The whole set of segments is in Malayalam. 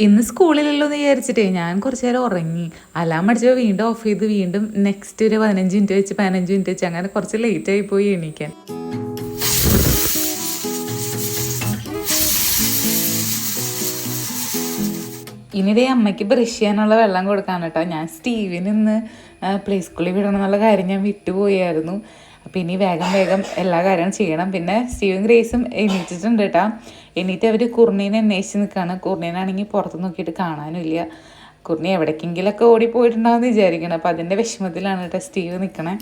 ഇന്ന് സ്കൂളിലല്ലോ എന്ന് വിചാരിച്ചിട്ടേ ഞാൻ കുറച്ച് നേരം ഉറങ്ങി. അലാം അടിച്ചപ്പോൾ വീണ്ടും ഓഫ് ചെയ്ത് വീണ്ടും നെക്സ്റ്റ് ഒരു 15 മിനിറ്റ് വെച്ച് 15 മിനിറ്റ് വെച്ച് അങ്ങനെ കുറച്ച് ലേറ്റ് ആയി പോയി എണീക്കാൻ. ഇനിതേ അമ്മയ്ക്ക് ബ്രഷ് ചെയ്യാനുള്ള വെള്ളം കൊടുക്കാൻ കേട്ടോ. ഞാൻ സ്റ്റീവിന് ഇന്ന് പ്ലേ സ്കൂളിൽ വിടണം എന്നുള്ള കാര്യം ഞാൻ വിട്ടുപോയായിരുന്നു. അപ്പോൾ ഇനി വേഗം വേഗം എല്ലാ കാര്യങ്ങളും ചെയ്യണം. പിന്നെ സ്റ്റീവും ഗ്രേസും എണീറ്റിട്ടുണ്ട് കേട്ടോ. എണീറ്റ് അവർ കുർണീനെ അന്വേഷിച്ച് നിൽക്കുകയാണ്. കുർണീനാണെങ്കിൽ പുറത്ത് നോക്കിയിട്ട് കാണാനുമില്ല. കുർണി എവിടേക്കെങ്കിലൊക്കെ ഓടിപ്പോയിട്ടുണ്ടാവുമെന്ന് വിചാരിക്കണം. അപ്പോൾ അതിൻ്റെ വിഷമത്തിലാണ് കേട്ടോ സ്റ്റീവ് നിൽക്കണേ.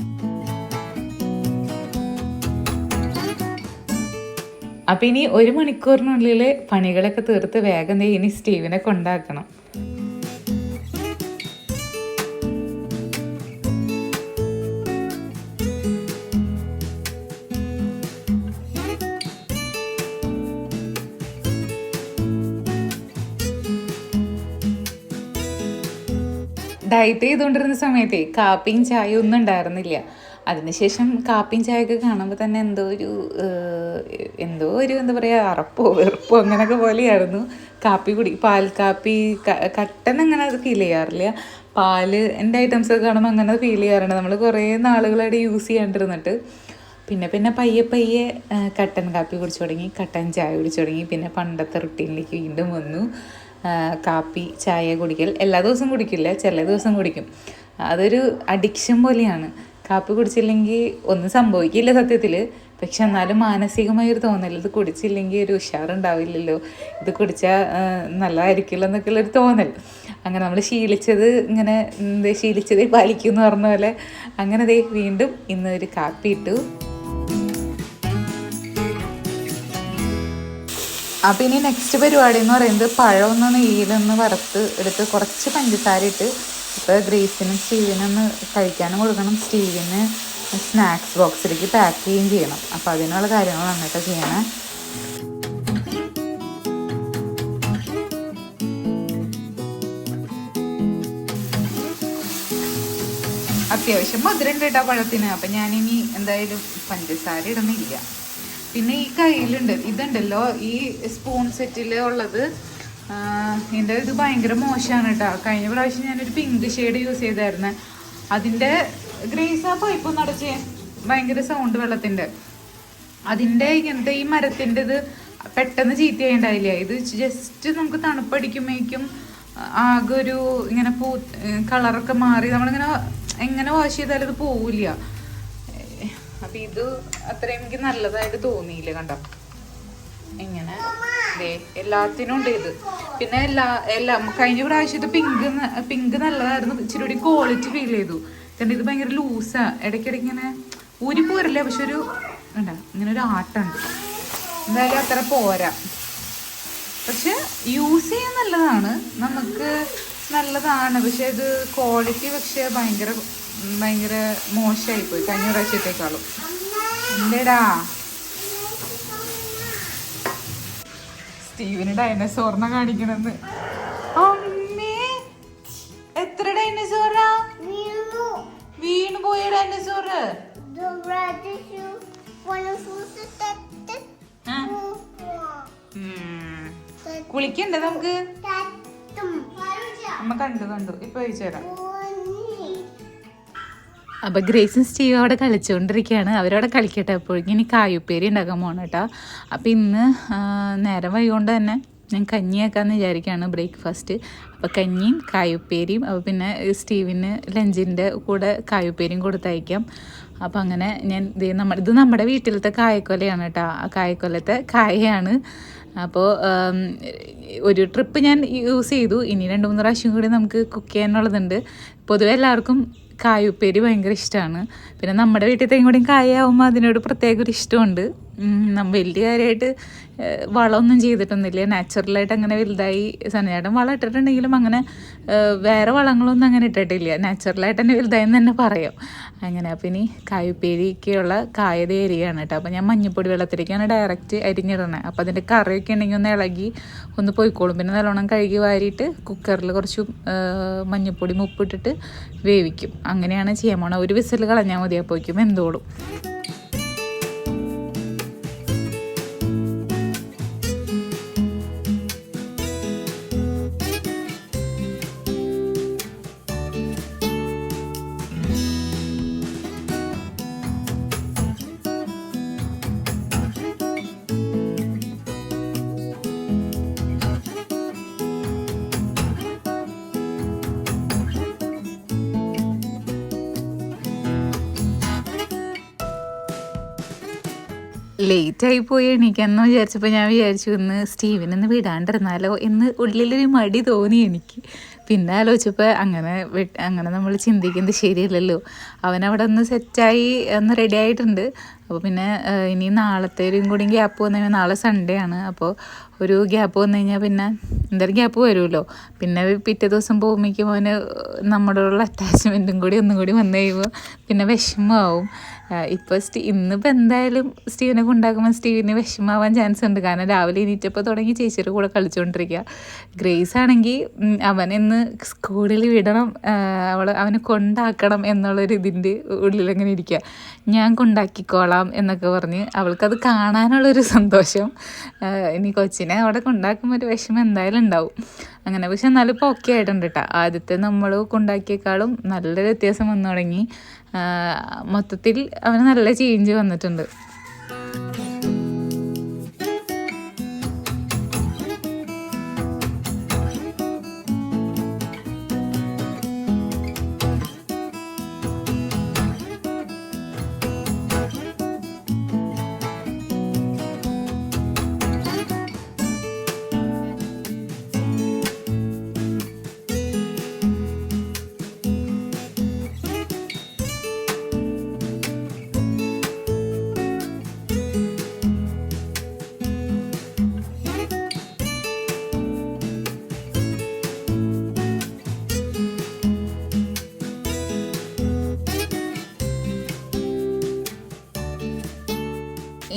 അപ്പം ഇനി 1 മണിക്കൂറിനുള്ളിൽ പണികളൊക്കെ തീർത്ത് വേഗം ഇനി സ്റ്റീവിനെ കൊണ്ടാക്കണം. ഡയറ്റ് ചെയ്തുകൊണ്ടിരുന്ന സമയത്തേ കാപ്പിയും ചായയും ഒന്നും ഉണ്ടായിരുന്നില്ല. അതിനുശേഷം കാപ്പിയും ചായയൊക്കെ കാണുമ്പോൾ തന്നെ എന്തോ ഒരു എന്താ പറയുക, അറപ്പോ വെറുപ്പോ അങ്ങനെയൊക്കെ പോലെയായിരുന്നു. പാൽ കാപ്പി കട്ടൻ അങ്ങനെ അത് ഫീൽ ചെയ്യാറില്ല. പാല് എൻ്റെ ഐറ്റംസൊക്കെ കാണുമ്പോൾ അങ്ങനെ ഫീൽ ചെയ്യാറുണ്ട്. നമ്മൾ കുറേ നാളുകളായിട്ട് യൂസ് ചെയ്യാണ്ടിരുന്നിട്ട് പിന്നെ പയ്യെ കട്ടൻ കാപ്പി കുടിച്ചു തുടങ്ങി, കട്ടൻ ചായ കുടിച്ചു തുടങ്ങി. പിന്നെ പണ്ടത്തെ റുട്ടീനിലേക്ക് വീണ്ടും വന്നു. കാപ്പി ചായ കുടിക്കൽ എല്ലാ ദിവസവും കുടിക്കില്ല, ചില ദിവസം കുടിക്കും. അതൊരു അഡിക്ഷൻ പോലെയാണ്. കാപ്പി കുടിച്ചില്ലെങ്കിൽ ഒന്നും സംഭവിക്കില്ല സത്യത്തിൽ. പക്ഷെ എന്നാലും മാനസികമായൊരു തോന്നൽ, ഇത് കുടിച്ചില്ലെങ്കിൽ ഒരു ഉഷാറുണ്ടാവില്ലല്ലോ, ഇത് കുടിച്ചാൽ നല്ലതായിരിക്കില്ല എന്നൊക്കെയുള്ളൊരു തോന്നൽ. അങ്ങനെ നമ്മൾ ശീലിച്ചതേ പാലിക്കും എന്ന് പറഞ്ഞ പോലെ അങ്ങനെ വീണ്ടും ഇന്ന് ഒരു കാപ്പി ഇട്ടു. അപ്പം ഇനി നെക്സ്റ്റ് പരിപാടി എന്ന് പറയുന്നത് പഴമൊന്ന് നെയ്യിലൊന്ന് വറുത്ത് എടുത്ത് കുറച്ച് പഞ്ചസാര ഇട്ട് ഇപ്പോൾ ഗ്രേസിനും സ്റ്റീവിനൊന്ന് കഴിക്കാനും കൊടുക്കണം. സ്റ്റീവിന് സ്നാക്സ് ബോക്സിലേക്ക് പാക്ക് ചെയ്യുകയും ചെയ്യണം. അപ്പോൾ അതിനുള്ള കാര്യങ്ങളാണ് കേട്ടോ ചെയ്യണേ. അത്യാവശ്യം മധുരം ഉണ്ട് കേട്ടോ പഴത്തിന്. അപ്പം ഞാനിനി എന്തായാലും പഞ്ചസാര ഇടുന്നില്ല. പിന്നെ ഈ കയ്യിലുണ്ട് ഇതുണ്ടല്ലോ, ഈ സ്പൂൺ സെറ്റിൽ ഉള്ളത്, എൻ്റെ ഇത് ഭയങ്കര മോശമാണ് കേട്ടോ. കഴിഞ്ഞ പ്രാവശ്യം ഞാനൊരു പിങ്ക് ഷെയ്ഡ് യൂസ് ചെയ്തായിരുന്നു. അതിൻ്റെ ഗ്രേസ് ആ പൈപ്പൊന്നും അടച്ച് ഭയങ്കര സൗണ്ട് വെള്ളത്തിൻ്റെ. അതിൻ്റെ ഇങ്ങനത്തെ ഈ മരത്തിൻ്റെ ഇത് പെട്ടെന്ന് ചീത്തയായിണ്ടായില്ല. ഇത് ജസ്റ്റ് നമുക്ക് തണുപ്പടിക്കുമ്പോഴേക്കും ആകെ ഒരു ഇങ്ങനെ കളറൊക്കെ മാറി നമ്മളിങ്ങനെ എങ്ങനെ വാഷ് ചെയ്താലും ഇത് പോവില്ല. അപ്പം ഇത് അത്രയും എനിക്ക് നല്ലതായിട്ട് തോന്നിയില്ല. കണ്ടോ ഇങ്ങനെ എല്ലാത്തിനും ഉണ്ട് ഇത്. പിന്നെ എല്ലാം കഴിഞ്ഞ പ്രാവശ്യം ഇത് പിങ്ക് നല്ലതായിരുന്നു, ഇച്ചിരി കൂടി ക്വാളിറ്റി ഫീൽ ചെയ്തു. കാരണം ഇത് ഭയങ്കര ലൂസാ, ഇടയ്ക്കിടയ്ക്ക് ഇങ്ങനെ ഊരിപ്പോരല്ലേ. പക്ഷെ ഇങ്ങനെ ഒരു ആട്ടുണ്ട്. എന്തായാലും അത്ര പോരാ. പക്ഷെ യൂസ് ചെയ്യാൻ നല്ലതാണ്, നമുക്ക് നല്ലതാണ്. പക്ഷെ ഇത് ക്വാളിറ്റി പക്ഷെ ഭയങ്കര മോശമായിപ്പോയി കഴിഞ്ഞ പ്രാവശ്യത്തേക്കാളും. എന്തേടാ സ്റ്റീവിന് ഡൈനസോറിനെ കാണിക്കണെന്ന്. അമ്മേ എത്ര ഡൈനസോറാ വീണു പോയ ഡൈനസോറ്. കുളിക്കണ്ടേ നമുക്ക്? അമ്മ കണ്ടു ഇപ്പൊ ചോദിച്ചു തരാം. അപ്പോൾ ഗ്രേസും സ്റ്റീവും അവിടെ കളിച്ചുകൊണ്ടിരിക്കുകയാണ്. അവരവിടെ കളിക്കട്ടെ. അപ്പോഴേക്കും ഇനി കായുപ്പേരി ഉണ്ടാക്കാൻ പോകണം കേട്ടോ. അപ്പോൾ ഇന്ന് നേരം വൈകൊണ്ട് തന്നെ ഞാൻ കഞ്ഞിയാക്കാമെന്ന് വിചാരിക്കുകയാണ് ബ്രേക്ക്ഫാസ്റ്റ്. അപ്പോൾ കഞ്ഞിയും കായുപ്പേരിയും, അപ്പോൾ പിന്നെ സ്റ്റീവിന് ലഞ്ചിൻ്റെ കൂടെ കായുപ്പേരിയും കൊടുത്തയക്കാം. അപ്പോൾ അങ്ങനെ ഞാൻ ഇത് നമ്മുടെ വീട്ടിലത്തെ കായക്കൊലയാണ് കേട്ടോ. ആ കായക്കൊലത്തെ കായയാണ്. അപ്പോൾ ഒരു ട്രിപ്പ് ഞാൻ യൂസ് ചെയ്തു. ഇനി 2-3 പ്രാവശ്യം കൂടി നമുക്ക് കുക്ക് ചെയ്യാനുള്ളതുണ്ട്. പൊതുവെ എല്ലാവർക്കും കായുപ്പേരി ഭയങ്കര ഇഷ്ടമാണ്. പിന്നെ നമ്മുടെ വീട്ടിലത്തെയും കൂടി കായാവുമ്പോൾ അതിനോട് പ്രത്യേക ഒരു ഇഷ്ടമുണ്ട്. വലിയ കാര്യമായിട്ട് വളമൊന്നും ചെയ്തിട്ടൊന്നുമില്ല, നാച്ചുറലായിട്ട് അങ്ങനെ വലുതായി. സനചേട്ടൻ വളം ഇട്ടിട്ടുണ്ടെങ്കിലും അങ്ങനെ വേറെ വളങ്ങളൊന്നും അങ്ങനെ ഇട്ടിട്ടില്ല, നാച്ചുറലായിട്ട് തന്നെ വലുതായെന്ന് തന്നെ പറയാം. അങ്ങനെ അപ്പം ഇനി കായുപ്പേരിക്കുള്ള കായത് എരിയാണ് കേട്ടോ. അപ്പം ഞാൻ മഞ്ഞൾപ്പൊടി വെള്ളത്തിലേക്കാണ് ഡയറക്റ്റ് അരിഞ്ഞിടണേ. അപ്പോൾ അതിൻ്റെ കറിയൊക്കെ ഉണ്ടെങ്കിൽ ഒന്ന് ഇളകി ഒന്ന് പോയിക്കോളും. പിന്നെ നല്ലോണം കഴുകി വാരിയിട്ട് കുക്കറിൽ കുറച്ച് മഞ്ഞൾപ്പൊടി ഉപ്പിട്ടിട്ട് വേവിക്കും. അങ്ങനെയാണ് ചെയ്യാൻ പോണത്. ഒരു വിസിൽ കളഞ്ഞാൽ മതി, അപ്പോഴേക്കും എന്തോളും. ലേറ്റായി പോയി എണീക്കാമെന്ന് വിചാരിച്ചപ്പോൾ ഞാൻ വിചാരിച്ചു ഇന്ന് സ്റ്റീവിനൊന്ന് വിടാണ്ടിരുന്നാലോ എന്ന് ഉള്ളിലൊരു മടി തോന്നി എനിക്ക്. പിന്നെ ആലോചിച്ചപ്പോൾ അങ്ങനെ നമ്മൾ ചിന്തിക്കുന്നത് ശരിയല്ലല്ലോ. അവനവിടെ ഒന്ന് സെറ്റായി ഒന്ന് റെഡി ആയിട്ടുണ്ട്. അപ്പോൾ പിന്നെ ഇനി നാളത്തേരും കൂടി ഗ്യാപ്പ് വന്നു കഴിഞ്ഞാൽ നാളെ സൺഡേ ആണ്. അപ്പോൾ ഒരു ഗ്യാപ്പ് വന്നു കഴിഞ്ഞാൽ പിന്നെ എന്തായാലും ഗ്യാപ്പ് വരുമല്ലോ. പിന്നെ പിറ്റേ ദിവസം പോകുമ്പോഴേക്കും അവന് നമ്മളോടുള്ള അറ്റാച്ച്മെൻറ്റും കൂടി ഒന്നും കൂടി വന്നു കഴിയുമ്പോൾ പിന്നെ വിഷമമാവും. ഇപ്പോൾ ഇന്നിപ്പോൾ എന്തായാലും സ്റ്റീവിനെ കൊണ്ടാക്കുമ്പോൾ സ്റ്റീവിന് വിഷമാവാൻ ചാൻസ് ഉണ്ട്. കാരണം രാവിലെ എണീറ്റപ്പോൾ തുടങ്ങി ചേച്ചിയുടെ കൂടെ കളിച്ചുകൊണ്ടിരിക്കുക. ഗ്രേസ് ആണെങ്കിൽ അവനെന്ന് സ്കൂളിൽ വിടണം, അവനെ കൊണ്ടാക്കണം എന്നുള്ളൊരു ഇതിൻ്റെ ഉള്ളിലങ്ങനെ ഇരിക്കുക. ഞാൻ കൊണ്ടാക്കിക്കോളാം എന്നൊക്കെ പറഞ്ഞ് അവൾക്കത് കാണാനുള്ളൊരു സന്തോഷം. ഇനി കൊച്ചിനെ അവിടെ കൊണ്ടാക്കുമ്പോൾ ഒരു വിഷമം എന്തായാലും ഉണ്ടാവും. അങ്ങനെ പക്ഷെ എന്നാലും ഇപ്പോൾ ഓക്കെ ആയിട്ടുണ്ട് കേട്ടോ. ആദ്യത്തെ നമ്മൾ കൊണ്ടാക്കിയേക്കാളും നല്ലൊരു വ്യത്യാസം വന്നു തുടങ്ങി. മൊത്തത്തിൽ അവന് നല്ല ചേഞ്ച് വന്നിട്ടുണ്ട്.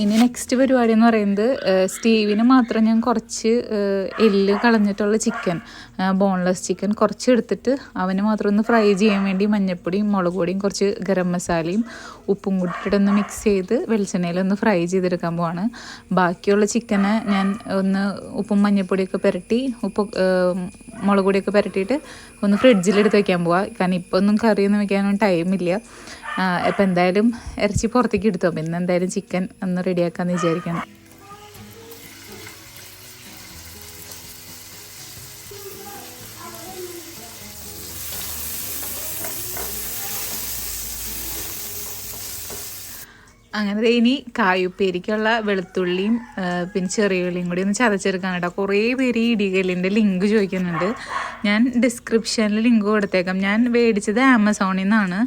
ഇനി നെക്സ്റ്റ് പരിപാടി എന്ന് പറയുന്നത് സ്റ്റീവിന് മാത്രം ഞാൻ കുറച്ച് എല്ല് കളഞ്ഞിട്ടുള്ള ചിക്കൻ, ബോൺലെസ് ചിക്കൻ കുറച്ച് എടുത്തിട്ട് അവന് മാത്രം ഒന്ന് ഫ്രൈ ചെയ്യാൻ വേണ്ടി മഞ്ഞൾപ്പൊടിയും മുളക് പൊടിയും കുറച്ച് ഗരം മസാലയും ഉപ്പും കൂട്ടിയിട്ടൊന്ന് മിക്സ് ചെയ്ത് വെളിച്ചെണ്ണയിലൊന്ന് ഫ്രൈ ചെയ്തെടുക്കാൻ പോവാണ്. ബാക്കിയുള്ള ചിക്കന് ഞാൻ ഒന്ന് ഉപ്പും മഞ്ഞൾപ്പൊടിയൊക്കെ പുരട്ടി മുളക് പൊടിയൊക്കെ പുരട്ടിയിട്ട് ഒന്ന് ഫ്രിഡ്ജിലെടുത്ത് വയ്ക്കാൻ പോവാം. കാരണം ഇപ്പോൾ ഒന്നും കറിയൊന്നും വയ്ക്കാനൊന്നും ടൈമില്ല. ഇപ്പം എന്തായാലും ഇറച്ചി പുറത്തേക്ക് എടുത്തോ, പിന്നെ എന്തായാലും ചിക്കൻ ഒന്ന് റെഡിയാക്കാമെന്ന് വിചാരിക്കണം. അങ്ങനെ ഇനി കായുപ്പേരിക്കുള്ള വെളുത്തുള്ളിയും പിന്നെ ചെറിയ ഉള്ളിയും കൂടി ഒന്ന് ചതച്ചെടുക്കാൻ കേട്ടോ. കുറേ പേര് ഈ ഇടികല്ലിൻ്റെ ലിങ്ക് ചോദിക്കുന്നുണ്ട്. ഞാൻ ഡിസ്ക്രിപ്ഷനിൽ ലിങ്ക് കൊടുത്തേക്കാം. ഞാൻ മേടിച്ചത് ആമസോണിൽ നിന്നാണ്.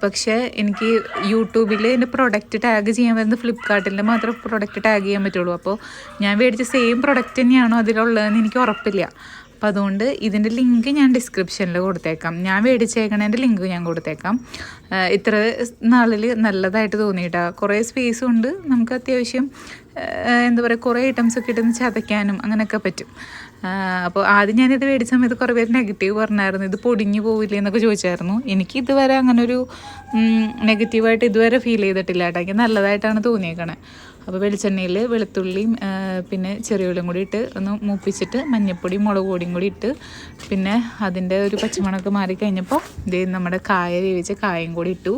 പക്ഷേ എനിക്ക് യൂട്യൂബിൽ എൻ്റെ പ്രൊഡക്റ്റ് ടാഗ് ചെയ്യാൻ വരുന്നത് ഫ്ലിപ്കാർട്ടിൻ്റെ മാത്രം പ്രൊഡക്റ്റ് ടാഗ് ചെയ്യാൻ പറ്റുള്ളൂ. അപ്പോൾ ഞാൻ മേടിച്ച സെയിം പ്രൊഡക്റ്റ് തന്നെയാണോ അതിലുള്ളതെന്ന് എനിക്ക് ഉറപ്പില്ല. അപ്പം അതുകൊണ്ട് ഇതിൻ്റെ ലിങ്ക് ഞാൻ ഡിസ്ക്രിപ്ഷനിൽ കൊടുത്തേക്കാം. ഞാൻ മേടിച്ചേക്കണതിൻ്റെ ലിങ്ക് ഞാൻ കൊടുത്തേക്കാം. ഇത്ര നാളിൽ നല്ലതായിട്ട് തോന്നിയിട്ടാ. കുറേ സ്പേസും ഉണ്ട്, നമുക്ക് അത്യാവശ്യം എന്താ പറയുക കുറേ ഐറ്റംസൊക്കെ ഇട്ടൊന്ന് ചതയ്ക്കാനും അങ്ങനെയൊക്കെ പറ്റും. അപ്പോൾ ആദ്യം ഞാനിത് മേടിച്ച സമയത്ത് കുറേ പേര് നെഗറ്റീവ് പറഞ്ഞായിരുന്നു, ഇത് പൊടിഞ്ഞു പോവില്ലേ എന്നൊക്കെ ചോദിച്ചായിരുന്നു. എനിക്ക് ഇതുവരെ അങ്ങനൊരു നെഗറ്റീവായിട്ട് ഇതുവരെ ഫീൽ ചെയ്തിട്ടില്ല കേട്ടോ. എനിക്ക് നല്ലതായിട്ടാണ് തോന്നിയേക്കണേ. അപ്പോൾ വെളിച്ചെണ്ണയിൽ വെളുത്തുള്ളിയും പിന്നെ ചെറിയുള്ളിയും കൂടി ഇട്ട് ഒന്ന് മൂപ്പിച്ചിട്ട് മഞ്ഞൾപ്പൊടിയും മുളക് പൊടിയും കൂടി ഇട്ട് പിന്നെ അതിൻ്റെ ഒരു പച്ചമണമൊക്കെ മാറിക്കഴിഞ്ഞപ്പോൾ ഇതേ നമ്മുടെ കായ വേവിച്ച കായും കൂടി ഇട്ടു.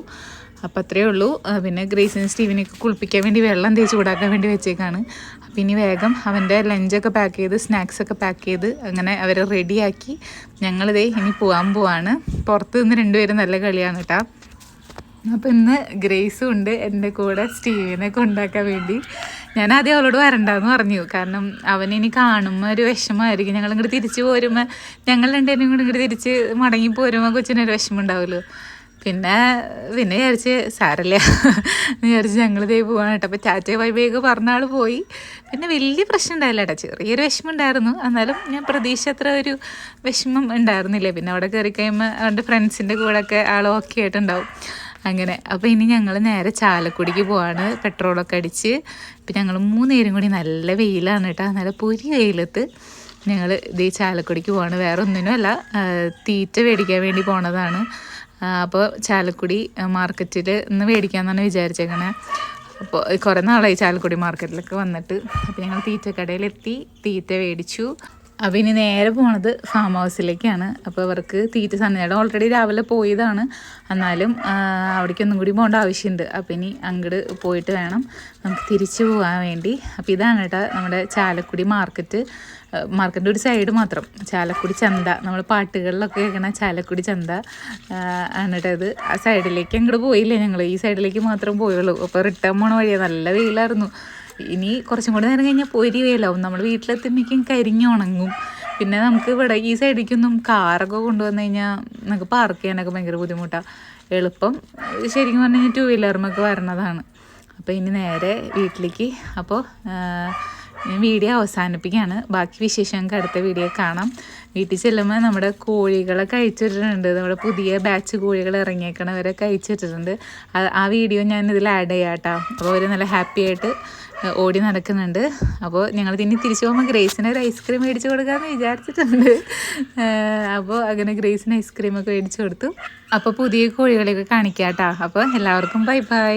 അപ്പം അത്രയേ ഉള്ളൂ. പിന്നെ ഗ്രേസിനും സ്റ്റീവിനെയൊക്കെ കുളിപ്പിക്കാൻ വേണ്ടി വെള്ളം തേച്ച് ചൂടാക്കാൻ വേണ്ടി വെച്ചേക്കാണ്. അപ്പം ഇനി വേഗം അവൻ്റെ ലഞ്ചൊക്കെ പാക്ക് ചെയ്ത് സ്നാക്സൊക്കെ പാക്ക് ചെയ്ത് അങ്ങനെ അവരെ റെഡിയാക്കി ഞങ്ങളിതേ ഇനി പോവാണ്. പുറത്ത് നിന്ന് രണ്ടുപേരും നല്ല കളിയാണ് കേട്ടോ. അപ്പോൾ ഇന്ന് ഗ്രേസും ഉണ്ട് എൻ്റെ കൂടെ സ്റ്റീവിനെ കൊണ്ടാക്കാൻ വേണ്ടി. ഞാൻ ആദ്യം അവളോട് വരണ്ടെന്ന് പറഞ്ഞു. കാരണം അവനിനി കാണുമ്പോൾ ഒരു വിഷമമായിരിക്കും. ഞങ്ങളിങ്ങോട്ട് തിരിച്ച് പോരുമ്പോൾ ഞങ്ങൾ രണ്ടുപേരും കൂടി ഇങ്ങോട്ട് തിരിച്ച് മടങ്ങി പോരുമ്പോൾ കൊച്ചിനൊരു വിഷമം ഉണ്ടാവുമല്ലോ. പിന്നെ വിചാരിച്ച് സാരല്ല വിചാരിച്ച് ഞങ്ങളിതേ പോവാണ് കേട്ടോ. അപ്പോൾ ടാറ്റ ബൈ ബൈ ഒക്കെ പറഞ്ഞ ആൾ പോയി. പിന്നെ വലിയ പ്രശ്നം ഉണ്ടായില്ല കേട്ടോ, ചെറിയൊരു വിഷമം ഉണ്ടായിരുന്നു. എന്നാലും ഞാൻ പ്രതീക്ഷ അത്ര ഒരു വിഷമം ഉണ്ടായിരുന്നില്ല. പിന്നെ അവിടെ കയറി കഴിയുമ്പോൾ അവൻ്റെ ഫ്രണ്ട്സിൻ്റെ കൂടെയൊക്കെ ആൾ ഓക്കെ ആയിട്ടുണ്ടാവും. അങ്ങനെ അപ്പോൾ ഇനി ഞങ്ങൾ നേരെ ചാലക്കുടിക്ക് പോവാണ്. പെട്രോളൊക്കെ അടിച്ച് ഇപ്പം ഞങ്ങൾ 3 നേരം കൂടി നല്ല വെയിലാണ് കേട്ടോ. നല്ല പൊരി വെയിലത്ത് ഞങ്ങൾ ഇതേ ചാലക്കുടിക്ക് പോവാണ്. വേറെ ഒന്നിനും അല്ല, തീറ്റ മേടിക്കാൻ വേണ്ടി പോണതാണ്. അപ്പോൾ ചാലക്കുടി മാർക്കറ്റിൽ ഇന്ന് മേടിക്കാമെന്നാണ് വിചാരിച്ചേക്കണേ. അപ്പോൾ കുറേ നാളായി ചാലക്കുടി മാർക്കറ്റിലൊക്കെ വന്നിട്ട്. അപ്പോൾ ഞങ്ങൾ തീറ്റക്കടയിലെത്തി തീറ്റ മേടിച്ചു. അപ്പോൾ ഇനി നേരെ പോണത് ഫാം ഹൗസിലേക്കാണ്. അപ്പോൾ അവർക്ക് തീറ്റ സന്നദ്ധ ഓൾറെഡി രാവിലെ പോയതാണ്, എന്നാലും അവിടേക്കൊന്നും കൂടി പോകേണ്ട ആവശ്യമുണ്ട്. അപ്പോൾ ഇനി അങ്ങോട്ട് പോയിട്ട് വേണം നമുക്ക് തിരിച്ചു പോകാൻ വേണ്ടി. അപ്പോൾ ഇതാണ് കേട്ടോ നമ്മുടെ ചാലക്കുടി മാർക്കറ്റിൻ്റെ ഒരു സൈഡ് മാത്രം, ചാലക്കുടി ചന്ത. നമ്മൾ പാട്ടുകളിലൊക്കെ കേൾക്കണ ചാലക്കുടി ചന്ത ആണ് കേട്ടോ ഇത്. ആ സൈഡിലേക്ക് അങ്ങോട്ട് പോയില്ലേ ഞങ്ങൾ, ഈ സൈഡിലേക്ക് മാത്രം പോയുള്ളൂ. അപ്പോൾ റിട്ടേൺ പോണ വഴിയാണ്, നല്ല വെയിലായിരുന്നു. ഇനി കുറച്ചും കൂടി നേരം കഴിഞ്ഞാൽ പൊരി വെയിലാവും, നമ്മൾ വീട്ടിലെത്തുമ്പോഴേക്കും കരിഞ്ഞുണങ്ങും. പിന്നെ നമുക്ക് ഇവിടെ ഈ സൈഡിലേക്കൊന്നും കാറൊക്കെ കൊണ്ടുവന്നു കഴിഞ്ഞാൽ നമുക്ക് പാർക്ക് ചെയ്യാനൊക്കെ ഭയങ്കര ബുദ്ധിമുട്ടാണ്. എളുപ്പം ശരിക്കും പറഞ്ഞു കഴിഞ്ഞാൽ 2 വീലറുമൊക്കെ വരണതാണ്. അപ്പോൾ ഇനി നേരെ വീട്ടിലേക്ക്. അപ്പോൾ വീഡിയോ അവസാനിപ്പിക്കുകയാണ്. ബാക്കി വിശേഷം നമുക്ക് അടുത്ത വീഡിയോ കാണാം. വീട്ടിൽ ചെല്ലുമ്പോൾ നമ്മുടെ കോഴികളെ കഴിച്ചിട്ടുണ്ട്, നമ്മുടെ പുതിയ ബാച്ച് കോഴികൾ ഇറങ്ങിയേക്കണവരെ കഴിച്ചിട്ടുണ്ട്. ആ വീഡിയോ ഞാൻ ഇതിൽ ആഡ് ചെയ്യാം കേട്ടോ. അപ്പോൾ അവർ നല്ല ഹാപ്പി ആയിട്ട് ഓടി നടക്കുന്നുണ്ട്. അപ്പോൾ ഞങ്ങൾ ഇനി തിരിച്ചു പോകുമ്പോൾ ഗ്രേസിന് ഒരു ഐസ്ക്രീം മേടിച്ച് കൊടുക്കാമെന്ന് വിചാരിച്ചിട്ടുണ്ട്. അപ്പോൾ അങ്ങനെ ഗ്രേസിന് ഐസ്ക്രീമൊക്കെ മേടിച്ച് കൊടുത്തു. അപ്പോൾ പുതിയ കോഴികളെയൊക്കെ കാണിക്കാം കേട്ടോ. അപ്പോൾ എല്ലാവർക്കും ബൈ ബൈ.